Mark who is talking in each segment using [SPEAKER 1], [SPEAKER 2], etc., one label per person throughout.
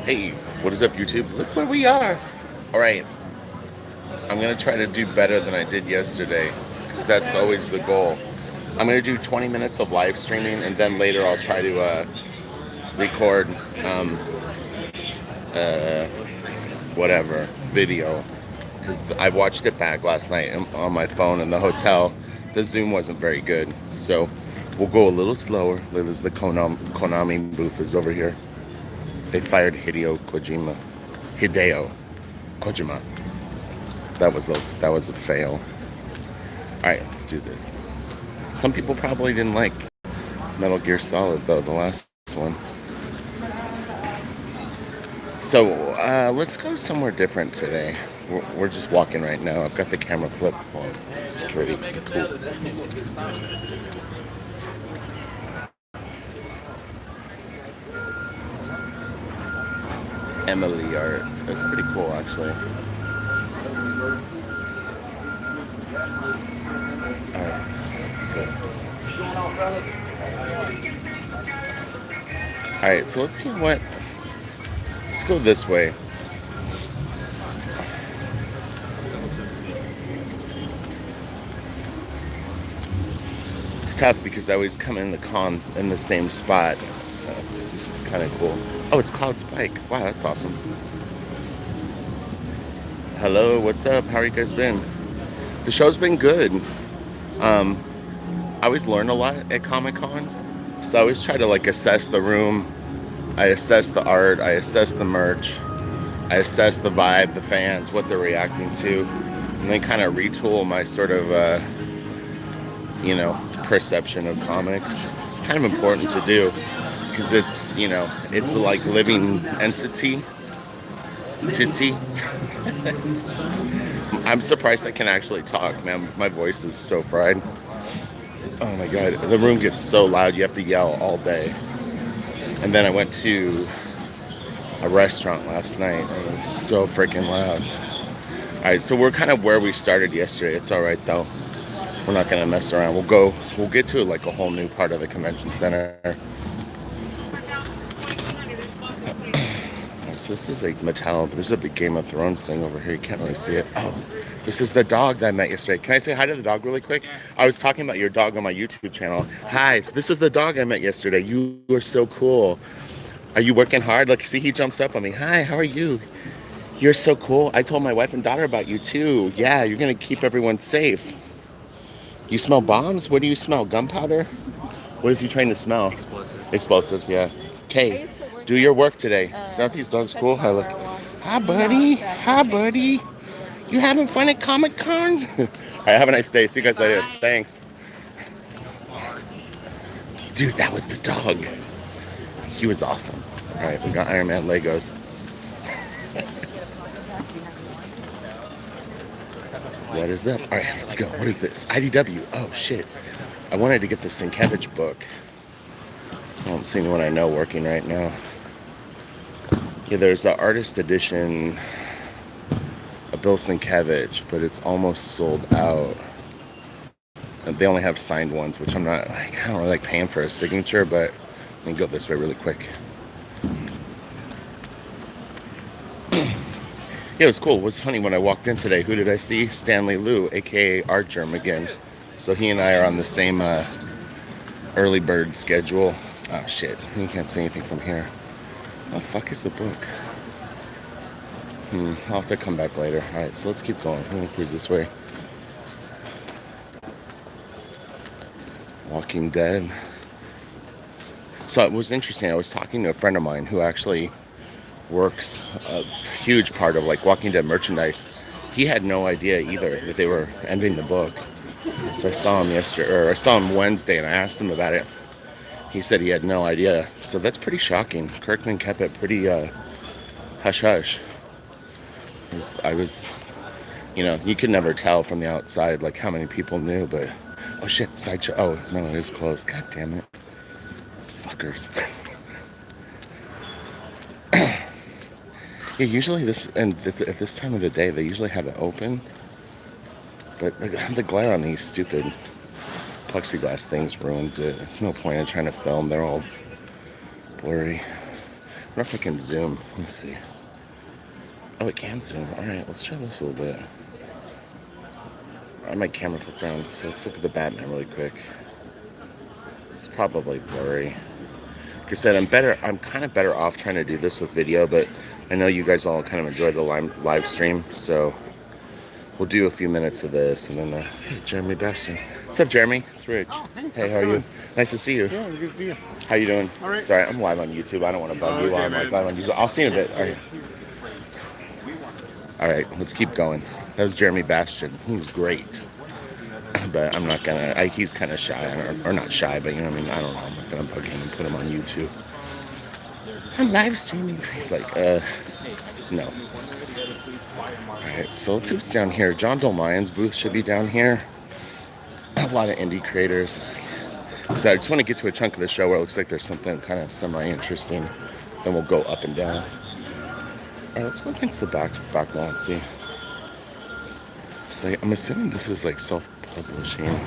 [SPEAKER 1] Hey, what is up, YouTube? Look where we are. All right, I'm gonna try to do better than I did yesterday, because that's always the goal. I'm gonna do 20 minutes of live streaming, and then later I'll try to record um, uh, whatever video, because I watched it back last night on my phone in the hotel. The Zoom wasn't very good, so we'll go a little slower. There's the Konami booth is over here. They fired Hideo Kojima. That was a fail. All right, let's do this. Some people probably didn't like Metal Gear Solid though, the last one. So let's go somewhere different today. We're just walking right now. I've got the camera flipped on security. Cool. Emily art. That's pretty cool, actually. All right, let's go. All right, so let's see what. Let's go this way. It's tough because I always come in the con in the same spot. This is kind of cool. Oh, it's Cloud's bike. Wow, that's awesome. Hello, what's up? How are you guys been? The show's been good. I always learn a lot at Comic Con, so I always try to like assess the room. I assess the art. I assess the merch. I assess the vibe, the fans, what they're reacting to, and then kind of retool my sort of, perception of comics. It's kind of important to do because it's like living entity. Titty. I'm surprised I can actually talk, man. My voice is so fried. Oh my god, the room gets so loud you have to yell all day. And then I went to a restaurant last night and it was so freaking loud. Alright, so we're kind of where we started yesterday. It's alright though. We're not gonna mess around. We'll get to like a whole new part of the convention center. So this is like metal, but there's a big Game of Thrones thing over here. You can't really see it. Oh, this is the dog that I met yesterday. Can I say hi to the dog really quick? I was talking about your dog on my YouTube channel. Hi, so this is the dog I met yesterday. You are so cool. Are you working hard? Look, see, he jumps up on me. Hi, how are you? You're so cool. I told my wife and daughter about you too. Yeah, you're gonna keep everyone safe. You smell bombs? What do you smell? Gunpowder? What is he trying to smell?
[SPEAKER 2] Explosives.
[SPEAKER 1] Explosives, yeah. Okay, do your work today. Aren't these dogs cool? Hi, look. Hi, buddy. Hi, buddy. You having fun at Comic Con? All right, have a nice day. See you guys later. Thanks. Dude, that was the dog. He was awesome. All right, we got Iron Man Legos. What is up? All right, let's go. What is this? IDW. Oh, shit. I wanted to get the Sienkiewicz book. I don't see anyone I know working right now. Yeah, there's the artist edition of Bill Sienkiewicz, but it's almost sold out. And they only have signed ones, which I'm not, like, I don't really like paying for a signature, but let me go this way really quick. Yeah, it was cool. It was funny when I walked in today. Who did I see? Stanley Liu, aka Art Germ again. So he and I are on the same early bird schedule. Oh shit, you can't see anything from here. Oh, fuck is the book? I'll have to come back later. Alright, so let's keep going. Who's this way? Walking Dead. So it was interesting. I was talking to a friend of mine who actually works a huge part of like Walking Dead merchandise. He had no idea either that they were ending the book. So I saw him Wednesday and I asked him about it. He said he had no idea. So that's pretty shocking. Kirkman kept it pretty hush hush. I was, you could never tell from the outside like how many people knew, but oh shit, sideshow. Oh no, it is closed. God damn it, fuckers. Yeah, usually at this time of the day they usually have it open, but the glare on these stupid plexiglass things ruins it. It's no point in trying to film. They're all blurry. I wonder if I can zoom. Let me see. Oh, it can zoom. All right, let's try this a little bit. I have my camera flipped around, so let's look at the Batman really quick. It's probably blurry. Like I said, I'm kind of better off trying to do this with video, but I know you guys all kind of enjoy the live stream, so we'll do a few minutes of this, and then hey, Jeremy Bastion. What's up, Jeremy? It's Rich.
[SPEAKER 2] Oh,
[SPEAKER 1] hey, how are you? Nice to see you.
[SPEAKER 2] Yeah, good to see you.
[SPEAKER 1] How you doing?
[SPEAKER 2] All right.
[SPEAKER 1] Sorry, I'm live on YouTube. I don't want to bug you while I'm like live on YouTube. I'll see you in a bit. All right. All right, let's keep going. That was Jeremy Bastion. He's great. But I'm not gonna, he's kind of shy, or not shy, but you know what I mean? I don't know. I'm not gonna bug him and put him on YouTube. I'm live streaming. He's like, no. Alright, so let's see what's down here. John Dolmayan's booth should be down here. A lot of indie creators. So I just want to get to a chunk of the show where it looks like there's something kind of semi-interesting. Then we'll go up and down. Alright, let's go against the back wall and see. So I'm assuming this is like self-publishing.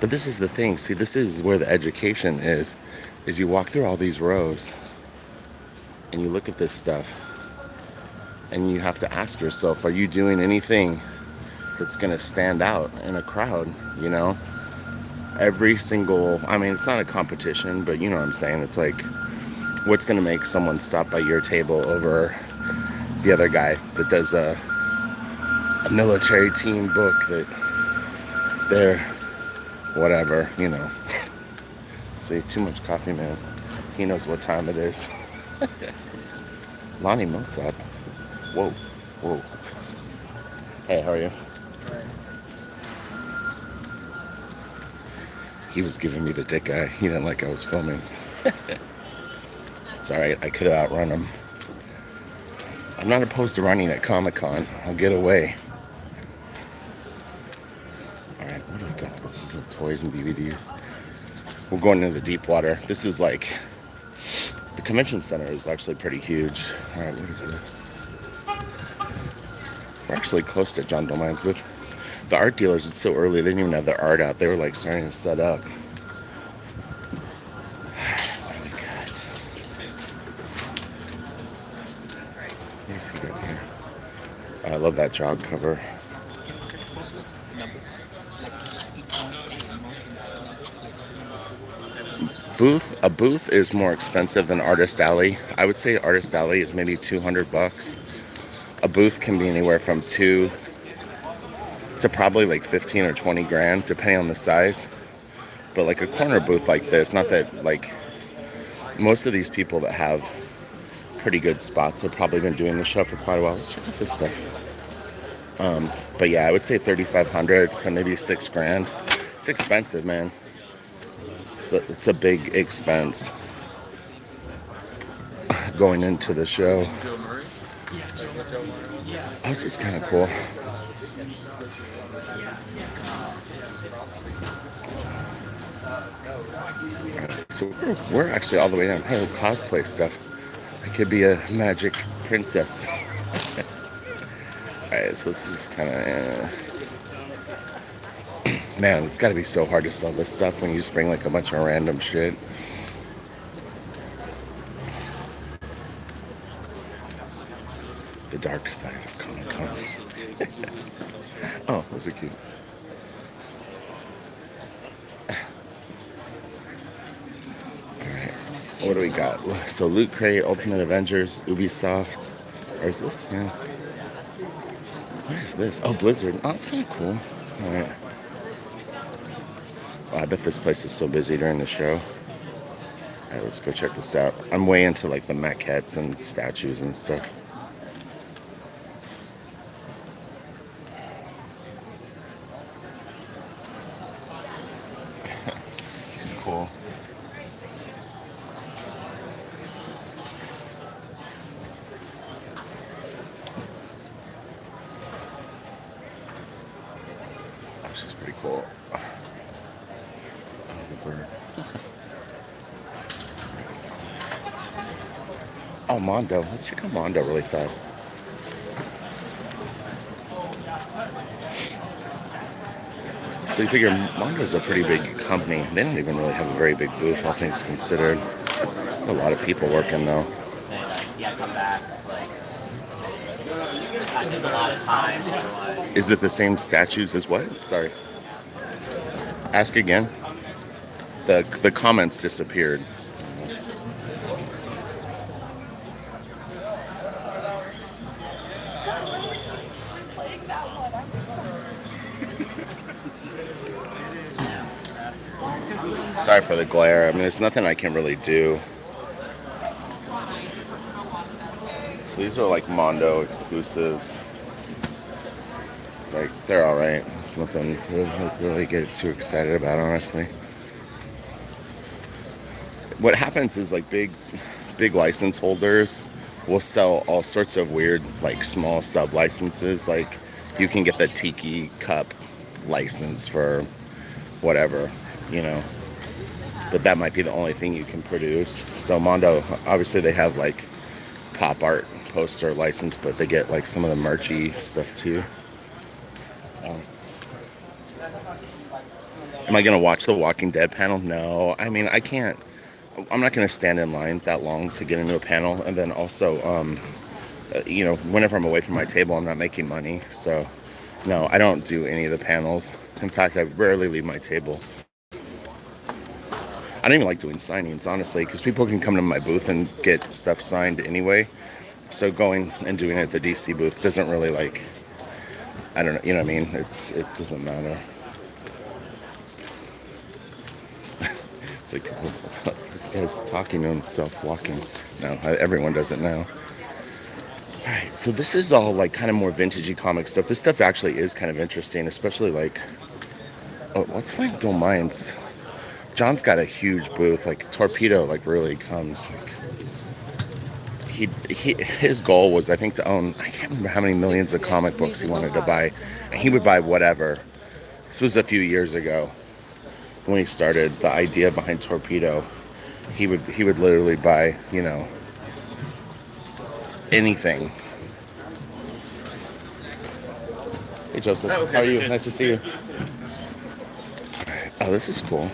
[SPEAKER 1] But this is the thing. See, this is where the education is you walk through all these rows and you look at this stuff and you have to ask yourself, are you doing anything that's going to stand out in a crowd, you know? Every single, I mean, it's not a competition, but you know what I'm saying? It's like, what's going to make someone stop by your table over the other guy that does a military team book that they're whatever, you know. See, too much coffee, man. He knows what time it is. Lonnie Millsap. Whoa, whoa. Hey, how are you? He was giving me the dick eye. He didn't like I was filming. It's alright, I could have outrun him. I'm not opposed to running at Comic-Con. I'll get away. Alright, what do we got? This is the toys and DVDs. We're going into the deep water. This is like, the convention center is actually pretty huge. Alright, what is this? We're actually close to John Dolmayan's booth. The art dealers, it's so early, they didn't even have their art out. They were like starting to set up. What do we got? What do you see down here? I love that jog cover. A booth is more expensive than Artist Alley. I would say Artist Alley is maybe $200. A booth can be anywhere from $2 to probably like 15 or 20 grand, depending on the size. But like a corner booth like this, not that like most of these people that have pretty good spots have probably been doing the show for quite a while. Let's check out this stuff. But yeah, I would say 3,500 to maybe 6 grand. It's expensive, man. It's a big expense going into the show. Oh, this is kind of cool. So we're actually all the way down here. Cosplay stuff. I could be a magic princess. Alright, so this is kind of... Man, it's got to be so hard to sell this stuff when you just bring like a bunch of random shit. The dark side of Comic-Con. Oh, those are cute. Alright, what do we got? So Loot Crate, Ultimate Avengers, Ubisoft. Or is this? Yeah. What is this? Oh, Blizzard. Oh, it's kind of cool. Alright. Wow, I bet this place is so busy during the show. Alright, let's go check this out. I'm way into like the maquettes and statues and stuff. It's cool. Oh, she's pretty cool. Oh, Mondo. Let's check out Mondo really fast. So you figure Mondo's a pretty big company. They don't even really have a very big booth, all things considered. A lot of people working though. Is it the same statues as what? Sorry. Ask again. The comments disappeared. Sorry for the glare. I mean, there's nothing I can really do. So these are like Mondo exclusives. It's like, they're alright. It's nothing to really get too excited about, honestly. What happens is like big license holders will sell all sorts of weird, like small sub licenses. Like you can get the Tiki Cup license for whatever, you know. But that might be the only thing you can produce. So Mondo, obviously they have like pop art poster license, but they get like some of the merchy stuff too. Am I gonna watch the Walking Dead panel? No. I mean, I can't. I'm not gonna stand in line that long to get into a panel, and then also, you know, whenever I'm away from my table, I'm not making money. So, no, I don't do any of the panels. In fact, I rarely leave my table. I don't even like doing signings, honestly, because people can come to my booth and get stuff signed anyway. So going and doing it at the DC booth doesn't really, like, I don't know, you know what I mean? It doesn't matter. It's like people, you guys talking to himself, walking. No, everyone does it now. All right, so this is all like kind of more vintagey comic stuff. This stuff actually is kind of interesting, especially like, oh, let's find Don't Minds. John's got a huge booth. Like Torpedo, like really comes. Like his goal was, I think, to own. I can't remember how many millions of comic books he wanted to buy, and he would buy whatever. This was a few years ago when he started. The idea behind Torpedo, he would literally buy, you know, anything. Hey Joseph, how are you? Nice to see you. All right. Oh, this is cool.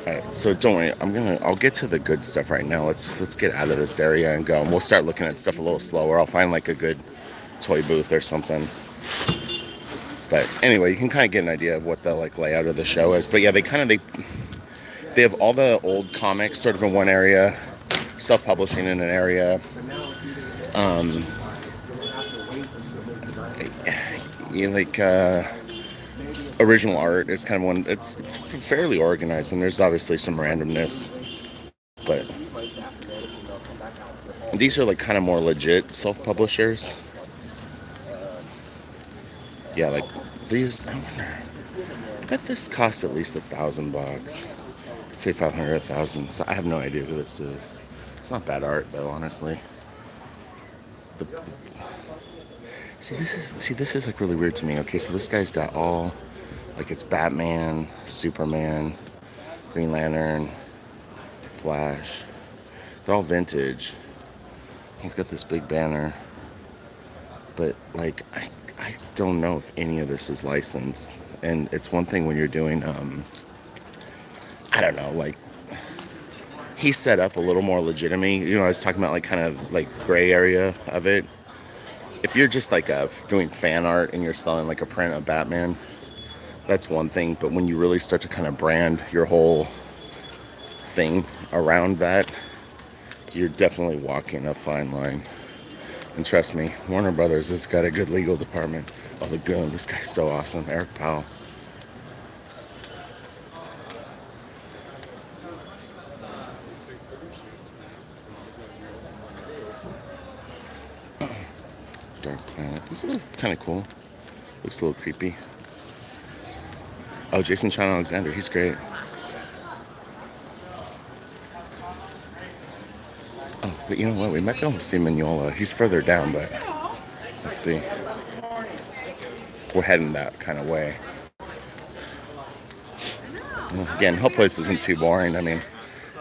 [SPEAKER 1] Alright, so don't worry, I'll get to the good stuff right now. Let's get out of this area and go, and we'll start looking at stuff a little slower. I'll find like a good toy booth or something. But anyway, you can kind of get an idea of what the like layout of the show is. But yeah, they have all the old comics sort of in one area, self-publishing in an area. Original art is kind of one. It's fairly organized, and there's obviously some randomness, but these are like kind of more legit self-publishers. Yeah, like these. I wonder. I bet this costs at least $1,000. I'd say 500, 1,000. So I have no idea who this is. It's not bad art though, honestly. This is like really weird to me. Okay, so this guy's got all. Like it's Batman, Superman, Green Lantern, Flash. They're all vintage. He's got this big banner. But like I don't know if any of this is licensed. And it's one thing when you're doing I don't know, like he's set up a little more legitimate. You know, I was talking about like kind of like gray area of it. If you're just like doing fan art and you're selling like a print of Batman, that's one thing, but when you really start to kind of brand your whole thing around that, you're definitely walking a fine line. And trust me, Warner Brothers has got a good legal department. Oh, the Goon, this guy's so awesome. Eric Powell. Dark Planet. This is kind of cool. Looks a little creepy. Oh, Jason Sean Alexander, he's great. Oh, but you know what? We might be able to see Mignola. He's further down, but let's see. We're heading that kind of way. Again, hopefully this isn't too boring. I mean,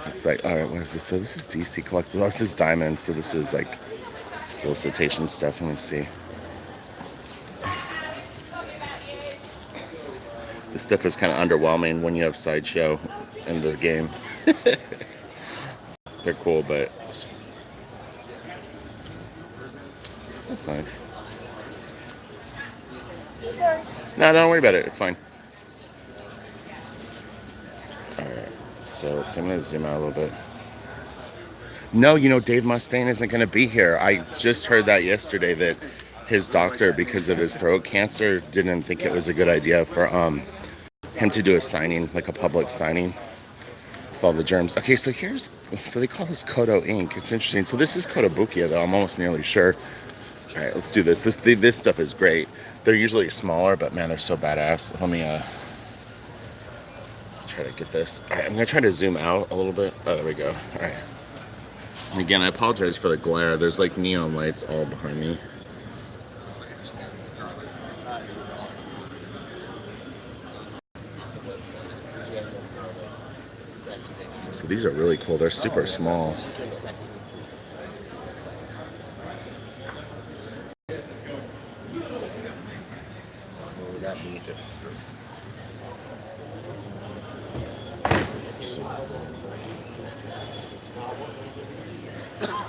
[SPEAKER 1] It's like, all right, what is this? So this is DC collectibles. This is Diamond. So this is like solicitation stuff. Let me see. This stuff is kind of underwhelming when you have Sideshow in the game. They're cool, but that's nice. No, don't worry about it. It's fine. All right. So let's see. I'm going to zoom out a little bit. No, Dave Mustaine isn't going to be here. I just heard that yesterday that his doctor, because of his throat cancer, didn't think it was a good idea for him to do a signing, like a public signing with all the germs. Okay, so they call this Kodo ink. It's interesting. So this is Kotobukiya, though. I'm almost nearly sure. All right, let's do this. This stuff is great. They're usually smaller, but man, they're so badass. Let me try to get this. All right, I'm gonna try to zoom out a little bit. Oh, there we go. All right. And again, I apologize for the glare. There's like neon lights all behind me. So these are really cool. They're super small.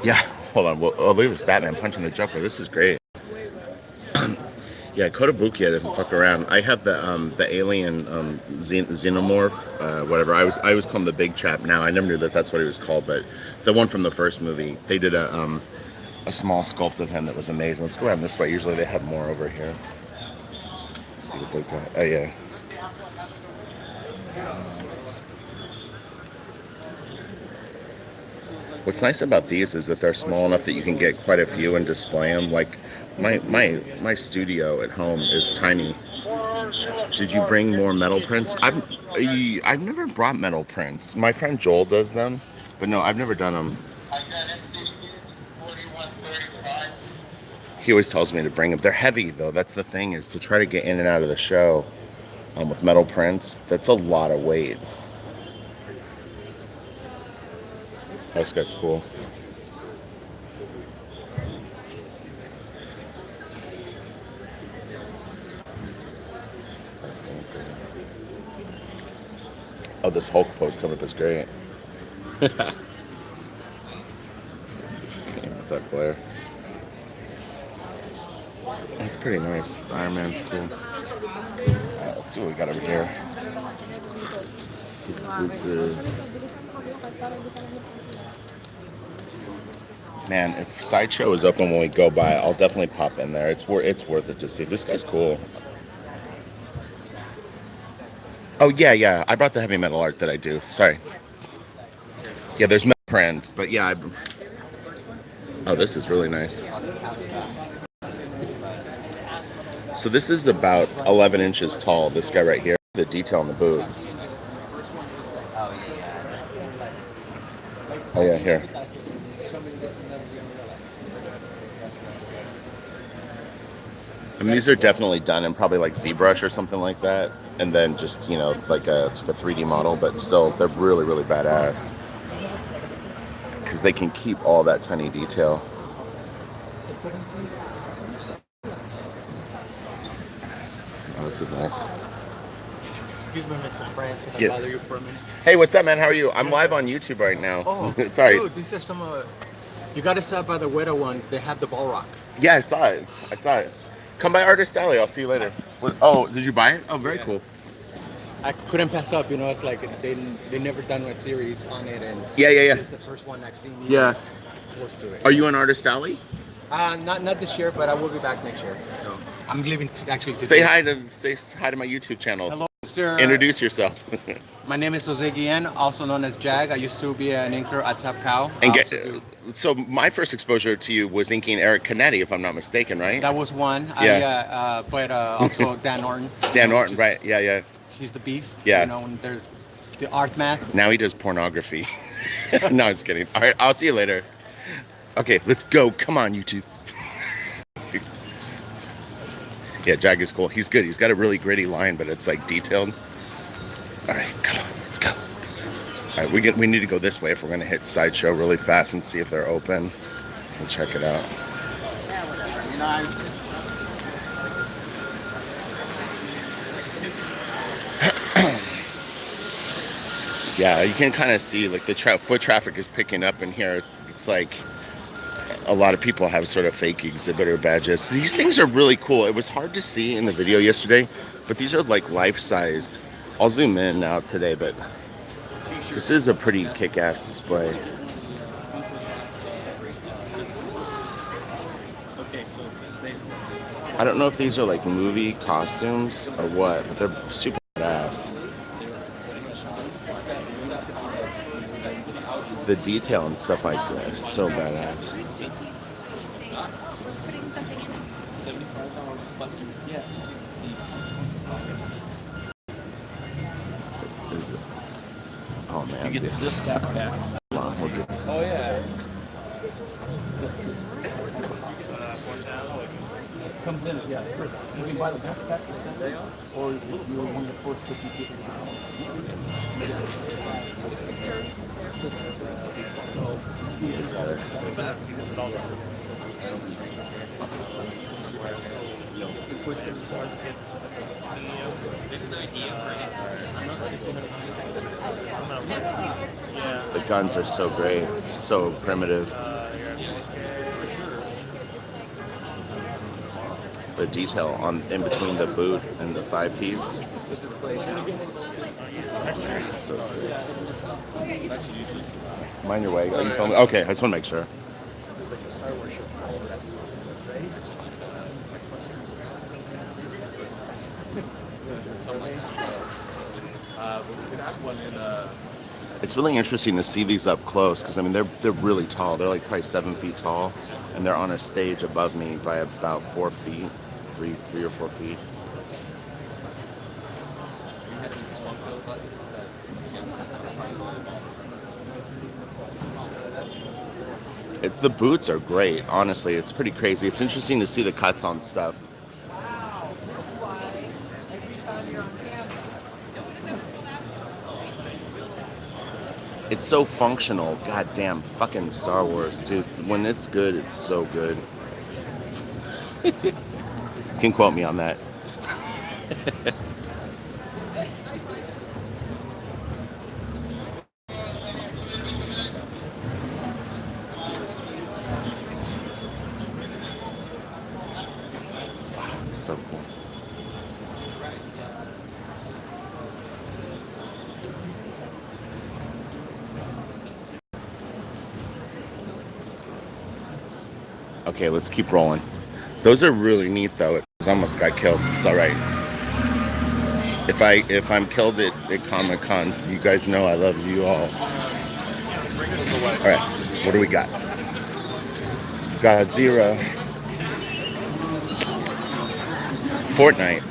[SPEAKER 1] Yeah, hold on. Well, oh, look at this Batman punching the Joker. This is great. Yeah, Kotobukiya doesn't fuck around. I have the alien xenomorph, whatever. I was called him the Big Chap. Now I never knew that's what he was called, but the one from the first movie, they did a small sculpt of him that was amazing. Let's go around this way. Usually they have more over here. Let's see what they've got. Oh yeah. What's nice about these is that they're small enough that you can get quite a few and display them. Like my studio at home is tiny. Did you bring more metal prints? I've never brought metal prints. My friend Joel does them, but no, I've never done them. He always tells me to bring them. They're heavy though. That's the thing, is to try to get in and out of the show with metal prints. That's a lot of weight. This guy's cool. Oh, this Hulk post coming up is great. Let's see if I can with that glare. That's pretty nice. The Iron Man's cool. Alright, let's see what we got over here. Man, if Sideshow is open when we go by, I'll definitely pop in there. It's worth it to see. This guy's cool. Oh yeah. I brought the heavy metal art that I do. Sorry. Yeah, there's metal prints, but yeah. Oh, this is really nice. So this is about 11 inches tall. This guy right here. The detail on the boot. Oh yeah, here. I mean, these are definitely done in probably like ZBrush or something like that, and then just like a 3D model, but still they're really, really badass because they can keep all that tiny detail. Oh, this is nice.
[SPEAKER 2] Excuse me, Mr. Frank. Can I bother you for a minute?
[SPEAKER 1] Hey, what's up, man? How are you? I'm live on YouTube right now.
[SPEAKER 2] Oh,
[SPEAKER 1] sorry.
[SPEAKER 2] Dude, these are some. You got to stop by the Weta one. They have the ball rock.
[SPEAKER 1] Yeah, I saw it. Come by Artist Alley. I'll see you later. Oh, did you buy it? Oh, very cool.
[SPEAKER 2] I couldn't pass up. It's like they never done a series on it, and
[SPEAKER 1] yeah.
[SPEAKER 2] This is the first one I've seen.
[SPEAKER 1] Yeah.
[SPEAKER 2] Close to it.
[SPEAKER 1] Are you on Artist Alley?
[SPEAKER 2] Not this year, but I will be back next year. So I'm leaving actually.
[SPEAKER 1] Say hi to my YouTube channel.
[SPEAKER 2] Hello, Mr.
[SPEAKER 1] Introduce yourself.
[SPEAKER 2] My name is Jose Guillen, also known as Jag. I used to be an inker at Top Cow.
[SPEAKER 1] So my first exposure to you was inking Eric Canetti, if I'm not mistaken, right?
[SPEAKER 2] That was one.
[SPEAKER 1] Yeah.
[SPEAKER 2] But also Dan Norton.
[SPEAKER 1] Dan Norton, right? Yeah.
[SPEAKER 2] He's the beast.
[SPEAKER 1] Yeah.
[SPEAKER 2] And there's the art math.
[SPEAKER 1] Now he does pornography. No, I'm just kidding. All right, I'll see you later. Okay, let's go. Come on, YouTube. Yeah, Jag is cool. He's good. He's got a really gritty line, but it's like detailed. All right, come on, let's go. All right, we need to go this way if we're gonna hit Sideshow really fast and see if they're open. We'll check it out. Yeah, you can kind of see like the foot traffic is picking up in here. It's like a lot of people have sort of fake exhibitor badges. These things are really cool. It was hard to see in the video yesterday, but these are like life-size. I'll zoom in now today, but this is a pretty kick-ass display. I don't know if these are like movie costumes or what, but they're super badass. The detail and stuff like that is so badass. Oh man,
[SPEAKER 2] You get this back. Oh yeah. Comes in, yeah. You can buy the backpacks to send it, or if you were one of the first 50 people.
[SPEAKER 1] The guns are so great, so primitive. The detail on in between the boot and the 5-piece. It's so sick. Mind your way. Are you filming? Okay, I just want to make sure. It's really interesting to see these up close because I mean they're really tall. They're like probably 7 feet tall, and they're on a stage above me by about 4 feet, three or 4 feet. The boots are great. Honestly, it's pretty crazy. It's interesting to see the cuts on stuff. It's so functional. God damn, fucking Star Wars, dude. When it's good, it's so good. You can quote me on that. So cool. Okay, let's keep rolling. Those are really neat though. It almost got killed. It's all right. If I'm killed at Comic-Con, you guys know I love you all. All right, what do we got? Godzilla. Fortnite.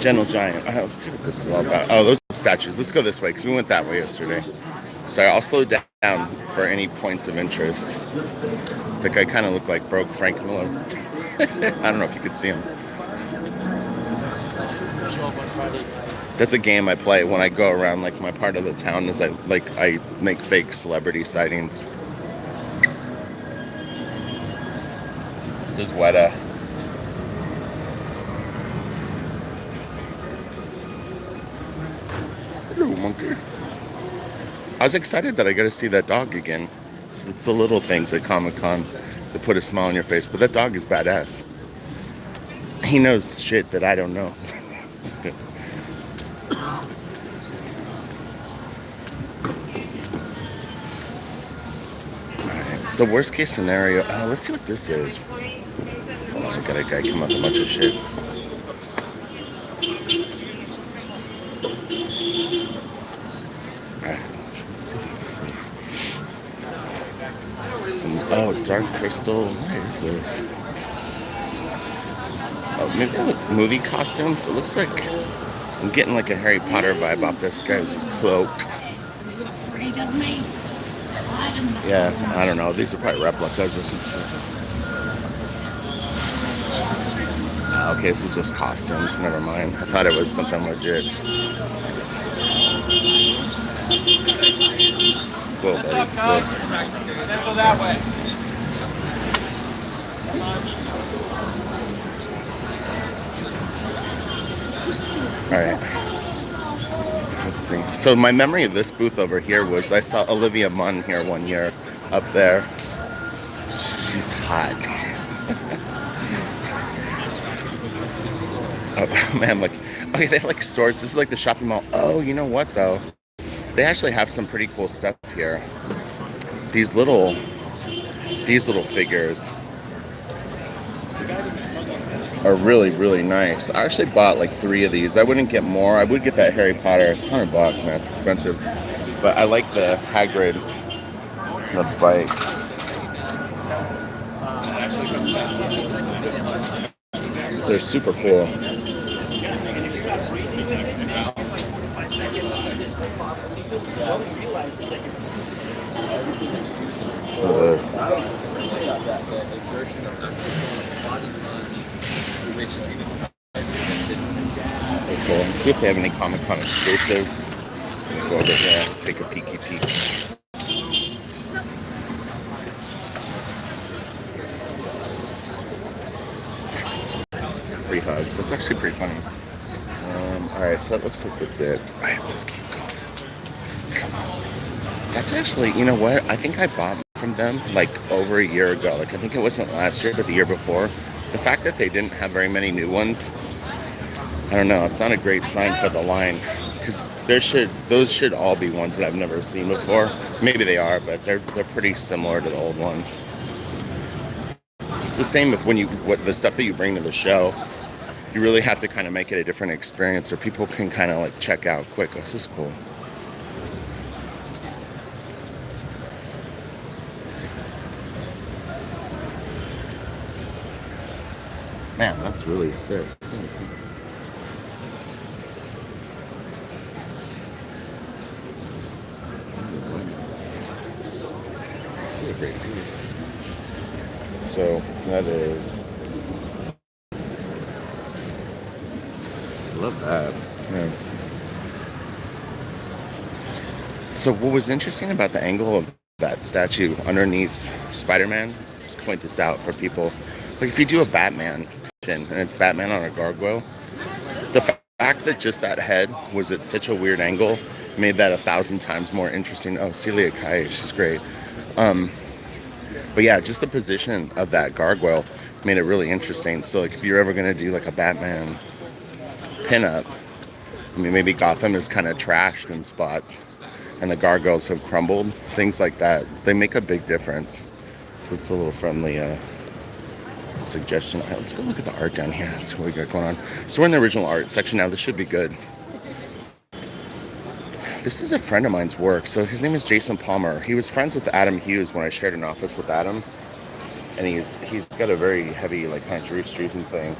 [SPEAKER 1] Gentle Giant. Let's see what this is all about. Oh, those statues. Let's go this way because we went that way yesterday. Sorry, I'll slow down for any points of interest. I think I kind of look like broke Frank Miller. I don't know if you could see him. That's a game I play when I go around like my part of the town. Is I make fake celebrity sightings. This is Weta. Hello, monkey. I was excited that I got to see that dog again. It's the little things at Comic-Con that put a smile on your face, but that dog is badass. He knows shit that I don't know. Alright, so worst case scenario, let's see what this is. Oh, I got a guy come up with a bunch of shit. Alright, let's see what this is. Dark crystal. What is this? Oh, maybe like movie costumes. It looks like I'm getting like a Harry Potter vibe off this guy's cloak. Yeah, I don't know. These are probably replicas or some shit. Okay, this is just costumes. Never mind. I thought it was something legit. Whoa, buddy. Whoa.
[SPEAKER 2] Then go that way.
[SPEAKER 1] All right. So let's see. So my memory of this booth over here was I saw Olivia Munn here one year up there. She's hot. Oh man, like, okay, they have like stores. This is like the shopping mall. Oh, you know what though? They actually have some pretty cool stuff here. These little figures are really, really nice. I actually bought like 3 of these. I wouldn't get more. I would get that Harry Potter. It's $100, man. It's expensive. But I like the Hagrid, the bike. They're super cool. Look at this. Very cool. Let's see if they have any Comic-Con exclusives. I'm gonna go over here, take a peeky peek. Free hugs. That's actually pretty funny. Alright, so that looks like that's it. Alright, let's keep going. Come on. That's actually, you know what? I think I bought from them like over a year ago. Like, I think it wasn't last year, but the year before. The fact that they didn't have very many new ones, I don't know. It's not a great sign for the line. Because those should all be ones that I've never seen before. Maybe they are, but they're pretty similar to the old ones. It's the same with the stuff that you bring to the show. You really have to kind of make it a different experience so people can kind of like check out quick. Oh, this is cool. Man, that's really sick. This is a great piece. So that is. Love that. Yeah. So what was interesting about the angle of that statue underneath Spider-Man, just point this out for people. Like if you do a Batman and it's Batman on a gargoyle, the fact that just that head was at such a weird angle made that 1,000 times more interesting. Oh, Celia Kai, she's great. But yeah, just the position of that gargoyle made it really interesting. So like if you're ever gonna do like a Batman pinup, I mean maybe Gotham is kind of trashed in spots and the gargoyles have crumbled, things like that, they make a big difference. So it's a little friendly suggestion. All right, let's go look at the art down here. Let's see what we got going on. So we're in the original art section now. This should be good. This is a friend of mine's work. So his name is Jason Palmer. He was friends with Adam Hughes when I shared an office with Adam. And he's got a very heavy, like, kind of Drew Struzan thing.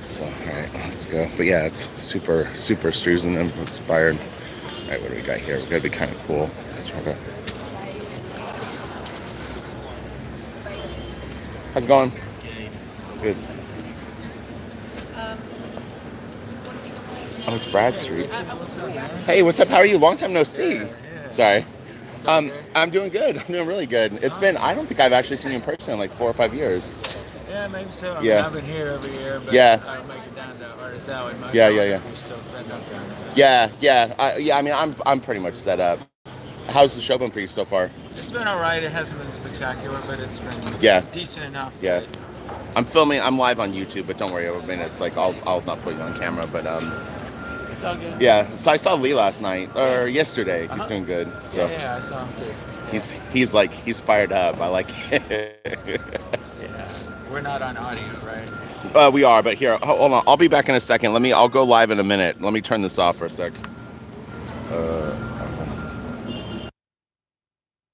[SPEAKER 1] So, all right, let's go. But yeah, it's super, super Struzan inspired. All right, what do we got here? We're gonna be kind of cool. How's it going? Good. Oh, it's Brad Street. Hey, what's up? How are you? Long time no see. Sorry. I'm doing good. I'm doing really good. It's been, I don't think I've actually seen you in person in like 4 or 5 years.
[SPEAKER 3] Yeah, maybe so. I
[SPEAKER 1] Yeah.
[SPEAKER 3] mean, I've been here every year, but
[SPEAKER 1] Yeah.
[SPEAKER 3] I don't make it down to Artist Alley much.
[SPEAKER 1] Yeah.
[SPEAKER 3] If you're still setting up down there.
[SPEAKER 1] Yeah. I mean, I'm pretty much set up. How's the show been for you so far?
[SPEAKER 3] It's been all right. It hasn't been spectacular, but it's been decent enough.
[SPEAKER 1] Yeah. I'm filming. I'm live on YouTube, but don't worry. I mean, it's like I'll not put you on camera, but
[SPEAKER 3] It's all good.
[SPEAKER 1] yeah. So I saw Lee last night or yesterday. He's doing good. So
[SPEAKER 3] Yeah, I saw him too.
[SPEAKER 1] he's fired up. I like it.
[SPEAKER 3] Yeah. We're not on audio, right?
[SPEAKER 1] We are, but here, hold on. I'll be back in a second. I'll go live in a minute. Let me turn this off for a sec.